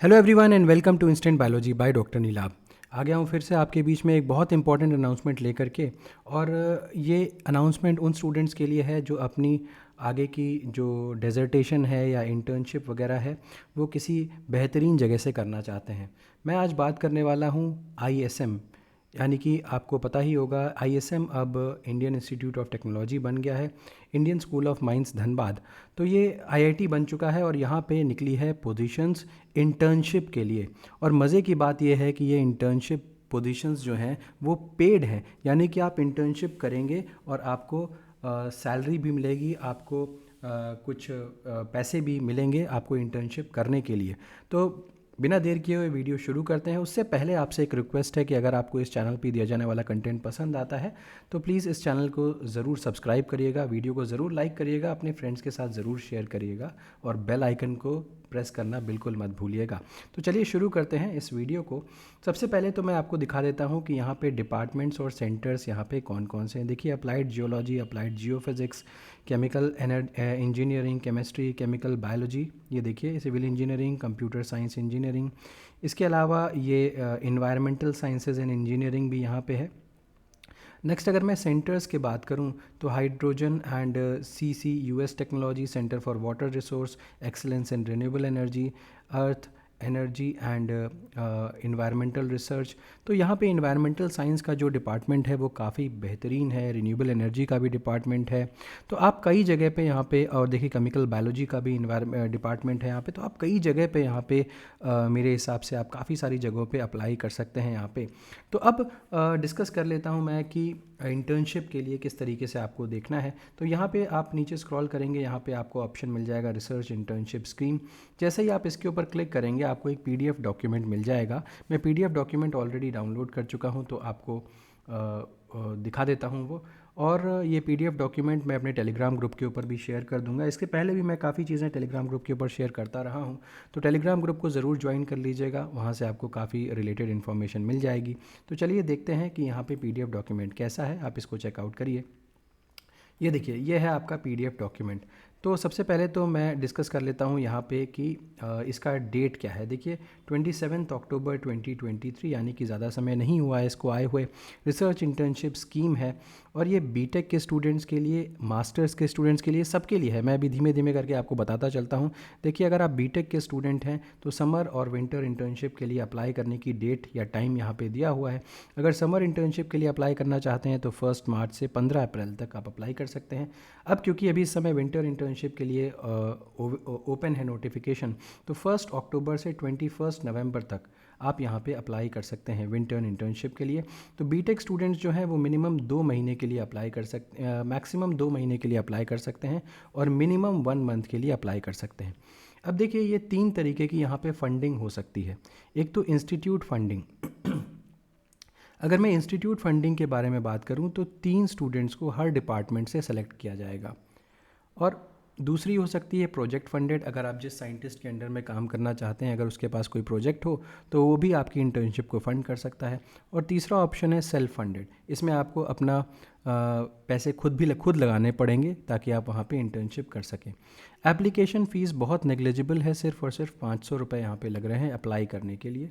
Hello everyone and welcome to instant biology by doctor Neelabh. आ गया हूँ फिर से आपके बीच में एक बहुत इंपॉर्टेंट अनाउंसमेंट लेकर के। और ये अनाउंसमेंट उन स्टूडेंट्स के लिए है जो अपनी आगे की जो डेजर्टेशन है या इंटर्नशिप वगैरह है वो किसी बेहतरीन जगह से करना चाहते हैं। मैं आज बात करने वाला हूँ आईएसएम, यानी कि आपको पता ही होगा आईएसएम अब इंडियन इंस्टीट्यूट ऑफ टेक्नोलॉजी बन गया है, Indian school of mines Dhanbad. तो ये आईआईटी बन चुका है और यहाँ पे निकली है पोजीशंस इंटर्नशिप के लिए। और मज़े की बात यह है कि ये इंटर्नशिप पोजीशंस जो हैं वो पेड हैं, यानी कि आप इंटर्नशिप करेंगे और आपको सैलरी भी मिलेगी, आपको कुछ पैसे भी मिलेंगे आपको इंटर्नशिप करने के लिए। तो बिना देर किए हुए वीडियो शुरू करते हैं। उससे पहले आपसे एक रिक्वेस्ट है कि अगर आपको इस चैनल पे दिया जाने वाला कंटेंट पसंद आता है तो प्लीज़ इस चैनल को ज़रूर सब्सक्राइब करिएगा, वीडियो को ज़रूर लाइक करिएगा, अपने फ्रेंड्स के साथ ज़रूर शेयर करिएगा और बेल आइकन को प्रेस करना बिल्कुल मत भूलिएगा। तो चलिए शुरू करते हैं इस वीडियो को। सबसे पहले तो मैं आपको दिखा देता हूँ कि यहाँ पे डिपार्टमेंट्स और सेंटर्स यहाँ पे कौन कौन से हैं। देखिए, applied geology, applied geophysics, chemical engineering, chemistry, chemical biology, ये देखिए civil engineering, computer science engineering. इसके अलावा ये इन्वायरमेंटल साइंसेज एंड इंजीनियरिंग भी यहाँ पे है। नेक्स्ट अगर मैं सेंटर्स की बात करूं तो hydrogen and C US technology, centre for water resource excellence and renewable energy, earth energy and environmental research. तो यहाँ पे इन्वायरमेंटल साइंस का जो डिपार्टमेंट है वो काफ़ी बेहतरीन है, रिन्यूएबल एनर्जी का भी डिपार्टमेंट है। तो आप कई जगह पे यहाँ पे, और देखिए केमिकल बायोलॉजी का भी डिपार्टमेंट है यहाँ पे। तो आप कई जगह पे यहाँ पे मेरे हिसाब से आप काफ़ी सारी जगहों पे अप्लाई कर सकते हैं यहाँ पे। तो अब डिस्कस कर लेता हूँ मैं कि इंटर्नशिप के लिए किस तरीके से आपको देखना है। तो यहाँ पे आप नीचे स्क्रॉल करेंगे, यहाँ पे आपको ऑप्शन मिल जाएगा रिसर्च इंटर्नशिप स्कीम। जैसे ही आप इसके ऊपर क्लिक करेंगे आपको एक पीडीएफ डॉक्यूमेंट मिल जाएगा। मैं पीडीएफ डॉक्यूमेंट ऑलरेडी डाउनलोड कर चुका हूँ तो आपको दिखा देता हूँ वो। और ये पीडीएफ डॉक्यूमेंट मैं अपने टेलीग्राम ग्रुप के ऊपर भी शेयर कर दूंगा। इसके पहले भी मैं काफ़ी चीज़ें टेलीग्राम ग्रुप के ऊपर शेयर करता रहा हूँ, तो टेलीग्राम ग्रुप को ज़रूर ज्वाइन कर लीजिएगा, वहाँ से आपको काफ़ी रिलेटेड इन्फॉर्मेशन मिल जाएगी। तो चलिए देखते हैं कि यहाँ पे पीडीएफ डॉक्यूमेंट कैसा है, आप इसको चेकआउट करिए। ये देखिए, ये है आपका पीडीएफ डॉक्यूमेंट। तो सबसे पहले तो मैं डिस्कस कर लेता हूँ यहाँ पे कि इसका डेट क्या है। देखिए 27 अक्टूबर 2023, यानी कि ज़्यादा समय नहीं हुआ है इसको आए हुए। रिसर्च इंटर्नशिप स्कीम है और ये बीटेक के स्टूडेंट्स के लिए, मास्टर्स के स्टूडेंट्स के लिए, सबके लिए है। मैं अभी धीमे धीमे करके आपको बताता चलता हूँ। देखिए, अगर आप बीटेक के स्टूडेंट हैं तो समर और विंटर इंटर्नशिप के लिए अप्लाई करने की डेट या टाइम यहाँ पे दिया हुआ है। अगर समर इंटर्नशिप के लिए अप्लाई करना चाहते हैं तो 1 मार्च से 15 अप्रैल तक आप अप्लाई कर सकते हैं। अब क्योंकि अभी इस समय विंटर इंटर्नशिप के लिए ओपन है नोटिफिकेशन, तो 1 अक्टूबर से 21 नवंबर तक आप यहाँ पे अप्लाई कर सकते हैं विंटर इंटर्नशिप के लिए। तो बीटेक स्टूडेंट्स जो हैं वो मिनिमम 2 महीने के लिए अप्लाई कर सकते, मैक्सिमम 2 महीने के लिए अप्लाई कर सकते हैं और मिनिमम 1 मंथ के लिए अप्लाई कर सकते हैं। अब देखिए, ये 3 तरीके की यहाँ पे फंडिंग हो सकती है। एक तो इंस्टीट्यूट फंडिंग। अगर मैं इंस्टीट्यूट फंडिंग के बारे में बात करूं तो 3 स्टूडेंट्स को हर डिपार्टमेंट से सेलेक्ट किया जाएगा। और दूसरी हो सकती है प्रोजेक्ट फंडेड। अगर आप जिस साइंटिस्ट के अंडर में काम करना चाहते हैं, अगर उसके पास कोई प्रोजेक्ट हो तो वो भी आपकी इंटर्नशिप को फ़ंड कर सकता है। और तीसरा ऑप्शन है सेल्फ फंडेड। इसमें आपको अपना पैसे खुद लगाने पड़ेंगे ताकि आप वहाँ पे इंटर्नशिप कर सकें। एप्लीकेशन फ़ीस बहुत नेग्लिजिबल है, सिर्फ और सिर्फ 500 रुपये यहाँ पे लग रहे हैं अप्लाई करने के लिए।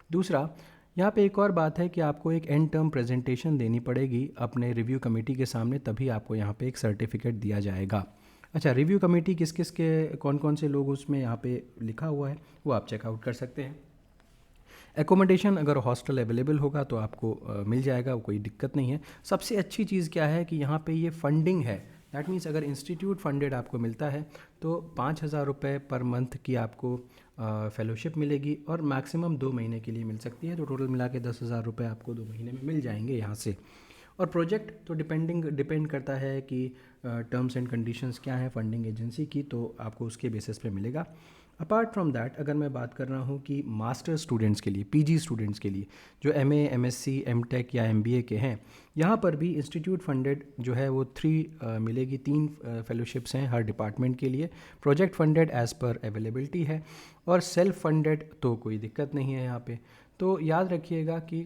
दूसरा, यहाँ पे एक और बात है कि आपको एक एंड टर्म प्रेजेंटेशन देनी पड़ेगी अपने रिव्यू कमेटी के सामने, तभी आपको यहाँ पे एक सर्टिफिकेट दिया जाएगा। अच्छा, रिव्यू कमेटी किस किस के, कौन कौन से लोग उसमें यहाँ पे लिखा हुआ है वो आप चेकआउट कर सकते हैं। एकोमोडेशन अगर हॉस्टल अवेलेबल होगा तो आपको मिल जाएगा, कोई दिक्कत नहीं है। सबसे अच्छी चीज़ क्या है कि यहाँ पे ये फंडिंग है। दैट मीन्स अगर इंस्टीट्यूट फंडेड आपको मिलता है तो 5,000 रुपये पर मंथ की आपको फेलोशिप मिलेगी और मैक्सिमम 2 महीने के लिए मिल सकती है। तो टोटल मिला के 10,000 रुपये आपको 2 महीने में मिल जाएंगे यहाँ से। और प्रोजेक्ट तो डिपेंड करता है कि टर्म्स एंड कंडीशंस क्या है फंडिंग एजेंसी की, तो आपको उसके बेसिस पे मिलेगा। अपार्ट फ्रॉम दैट, अगर मैं बात कर रहा हूँ कि मास्टर स्टूडेंट्स के लिए, पीजी स्टूडेंट्स के लिए जो एमए, एमएससी, एमटेक या एमबीए के हैं, यहाँ पर भी इंस्टीट्यूट फंडेड जो है वो 3 मिलेगी। 3 फेलोशिप्स हैं हर डिपार्टमेंट के लिए। Project funded as per availability है और सेल्फ फंडेड तो कोई दिक्कत नहीं है यहाँ पे। तो याद रखिएगा कि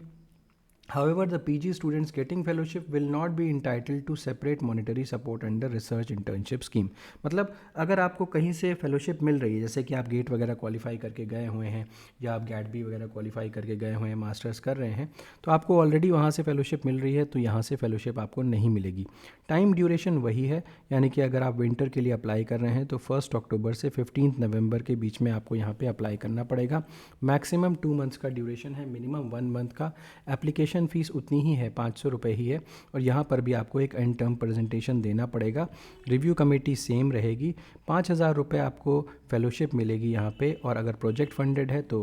However, the PG students getting fellowship will not be entitled to separate monetary support under research internship scheme. मतलब अगर आपको कहीं से फेलोशिप मिल रही है, जैसे कि आप गेट वगैरह क्वालिफाई करके गए हुए हैं या आप गैट बी वगैरह क्वालिफाई करके गए हुए हैं, मास्टर्स कर रहे हैं, तो आपको ऑलरेडी वहाँ से फेलोशिप मिल रही है, तो यहाँ से फेलोशिप आपको नहीं मिलेगी। टाइम ड्यूरेशन वही है, यानी कि अगर आप विंटर के लिए अप्लाई कर रहे हैं तो 1 अक्टूबर से 15 नवंबर के बीच में आपको यहाँ पे अप्लाई करना पड़ेगा। मैक्सिमम 2 मंथ्स का ड्यूरेशन है, मिनिमम 1 मंथ का। एप्लीकेशन फ़ीस उतनी ही है, 500 रुपये ही है, और यहाँ पर भी आपको एक एंड टर्म प्रेजेंटेशन देना पड़ेगा। रिव्यू कमेटी सेम रहेगी। 5,000 रुपये आपको फेलोशिप मिलेगी यहाँ पे, और अगर प्रोजेक्ट फंडेड है तो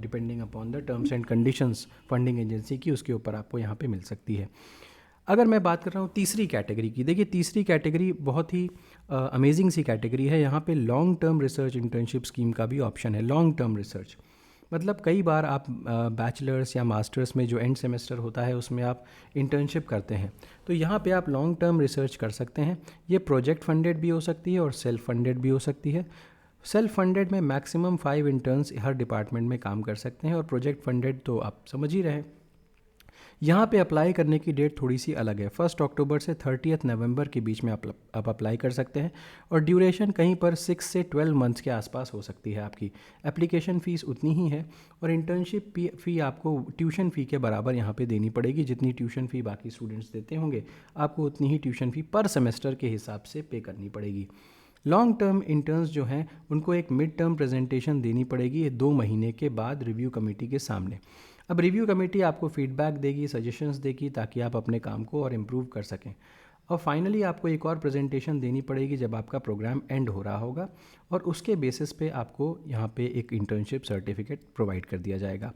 depending upon the terms and conditions funding agency की, उसके ऊपर आपको यहाँ पे मिल सकती है। अगर मैं बात कर रहा हूँ तीसरी कैटेगरी की, देखिए तीसरी कैटेगरी बहुत ही अमेजिंग सी कैटेगरी है। यहाँ पे long term research internship scheme का भी ऑप्शन है। लॉन्ग टर्म रिसर्च मतलब कई बार आप बैचलर्स या मास्टर्स में जो एंड सेमेस्टर होता है उसमें आप इंटर्नशिप करते हैं, तो यहाँ पे आप लॉन्ग टर्म रिसर्च कर सकते हैं। ये प्रोजेक्ट फंडेड भी हो सकती है और सेल्फ फंडेड भी हो सकती है। सेल्फ फंडेड में मैक्सिमम 5 इंटर्न्स हर डिपार्टमेंट में काम कर सकते हैं, और प्रोजेक्ट फंडेड तो आप समझ ही रहे हैं। यहाँ पे अप्लाई करने की डेट थोड़ी सी अलग है। 1 अक्टूबर से 30 नवंबर के बीच में आप अप्लाई कर सकते हैं, और ड्यूरेशन कहीं पर 6 से 12 मंथ्स के आसपास हो सकती है आपकी। एप्लीकेशन फ़ीस उतनी ही है, और इंटर्नशिप फ़ी आपको ट्यूशन फ़ी के बराबर यहाँ पे देनी पड़ेगी। जितनी ट्यूशन फ़ी बाकी स्टूडेंट्स देते होंगे, आपको उतनी ही ट्यूशन फ़ी पर सेमेस्टर के हिसाब से पे करनी पड़ेगी। लॉन्ग टर्म इंटर्न्स जो हैं उनको एक मिड टर्म प्रेजेंटेशन देनी पड़ेगी 2 महीने के बाद रिव्यू कमेटी के सामने। अब रिव्यू कमेटी आपको फीडबैक देगी, सजेशंस देगी, ताकि आप अपने काम को और इम्प्रूव कर सकें। और फाइनली आपको एक और प्रेजेंटेशन देनी पड़ेगी जब आपका प्रोग्राम एंड हो रहा होगा, और उसके बेसिस पे आपको यहाँ पे एक इंटर्नशिप सर्टिफिकेट प्रोवाइड कर दिया जाएगा।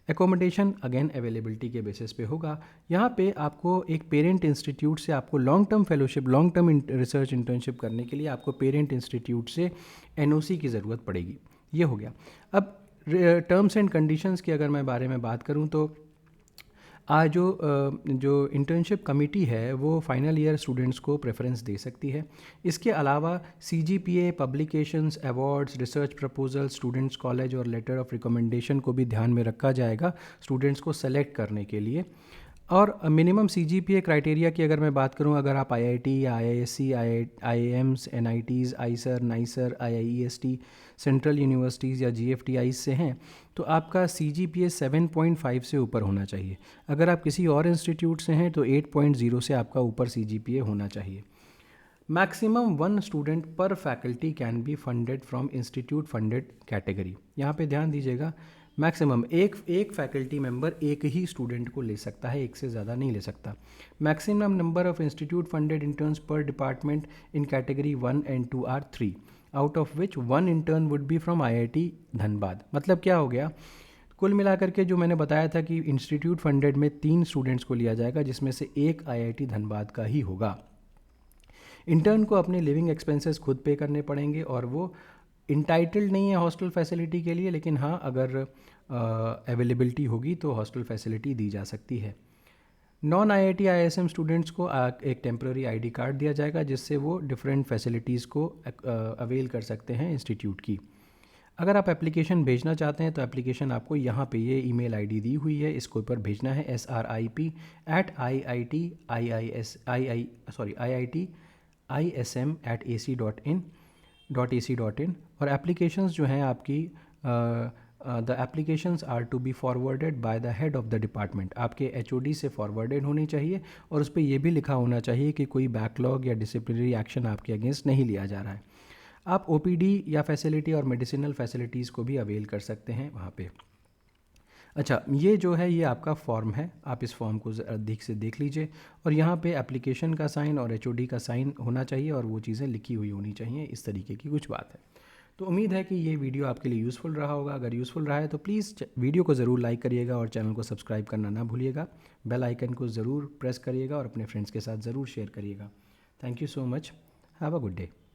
एकोमोडेशन अगेन अवेलेबिलिटी के बेसिस पे होगा। यहाँ पे आपको एक पेरेंट इंस्टीट्यूट से, आपको long term fellowship, long term research internship करने के लिए आपको पेरेंट इंस्टीट्यूट से एनओसी की ज़रूरत पड़ेगी। ये हो गया। अब टर्म्स एंड कंडीशंस की अगर मैं बारे में बात करूँ तो आज जो इंटर्नशिप कमेटी है वो फाइनल ईयर स्टूडेंट्स को प्रेफरेंस दे सकती है। इसके अलावा CGPA, publications, awards, research proposal, students college और लेटर ऑफ रिकमेंडेशन को भी ध्यान में रखा जाएगा स्टूडेंट्स को सेलेक्ट करने के लिए। और मिनिमम CGPA क्राइटेरिया की अगर मैं बात करूं, अगर आप IIT या IISc, IIMs, NITs, Eicher, nicer, IIEST, central universities या GFTIs से हैं, तो आपका CGPA 7.5 से ऊपर होना चाहिए। अगर आप किसी और इंस्टीट्यूट से हैं तो 8.0 से आपका ऊपर CGPA होना चाहिए। मैक्सिमम 1 स्टूडेंट पर faculty can be funded from institute funded category. यहाँ पे ध्यान दीजिएगा, मैक्सिमम एक फैकल्टी मेंबर एक ही स्टूडेंट को ले सकता है, एक से ज़्यादा नहीं ले सकता। Maximum number of institute funded interns पर department in category 1 and 2 or 3, out of which 1 intern would be from IIT Dhanbad. मतलब क्या हो गया, कुल मिलाकर के जो मैंने बताया था कि इंस्टीट्यूट फंडेड में 3 स्टूडेंट्स को लिया जाएगा, जिसमें से एक IIT धनबाद का ही होगा। इंटर्न को अपने लिविंग एक्सपेंसेस खुद पे करने पड़ेंगे, और वो इंटाइटल्ड नहीं है हॉस्टल फैसिलिटी के लिए, लेकिन हाँ अगर अवेलेबिलिटी होगी तो हॉस्टल फैसिलिटी दी जा सकती है। नॉन IIT IISM स्टूडेंट्स को एक टेम्प्रेरी ID कार्ड दिया जाएगा, जिससे वो डिफरेंट फैसिलिटीज़ को अवेल कर सकते हैं इंस्टीट्यूट की। अगर आप एप्लीकेशन भेजना चाहते हैं तो एप्लीकेशन आपको यहाँ पे ये ईमेल ID दी हुई है, इसके ऊपर भेजना है srip@iitism@ac.in और एप्लीकेशंस जो हैं आपकी the applications are to be forwarded by the head of the department. आपके HOD से फॉरवर्डेड होनी चाहिए, और उस पर यह भी लिखा होना चाहिए कि कोई बैकलॉग या डिसिप्लिनरी एक्शन आपके अगेंस्ट नहीं लिया जा रहा है। आप OPD या फैसिलिटी और मेडिसिनल फैसिलिटीज़ को भी अवेल कर सकते हैं वहाँ पे। अच्छा, ये जो है ये आपका फॉर्म है, आप इस फॉर्म को अधिक से देख लीजिए, और यहाँ पे एप्लीकेशन का साइन और HOD का साइन होना चाहिए, और वो चीज़ें लिखी हुई होनी चाहिए। इस तरीके की कुछ बात है। तो उम्मीद है कि ये वीडियो आपके लिए यूज़फुल रहा होगा। अगर यूज़फुल रहा है तो प्लीज़ वीडियो को ज़रूर लाइक करिएगा, और चैनल को सब्सक्राइब करना ना भूलिएगा। बेल आइकन को ज़रूर प्रेस करिएगा, और अपने फ्रेंड्स के साथ ज़रूर शेयर करिएगा। Thank you so much. Have a good day.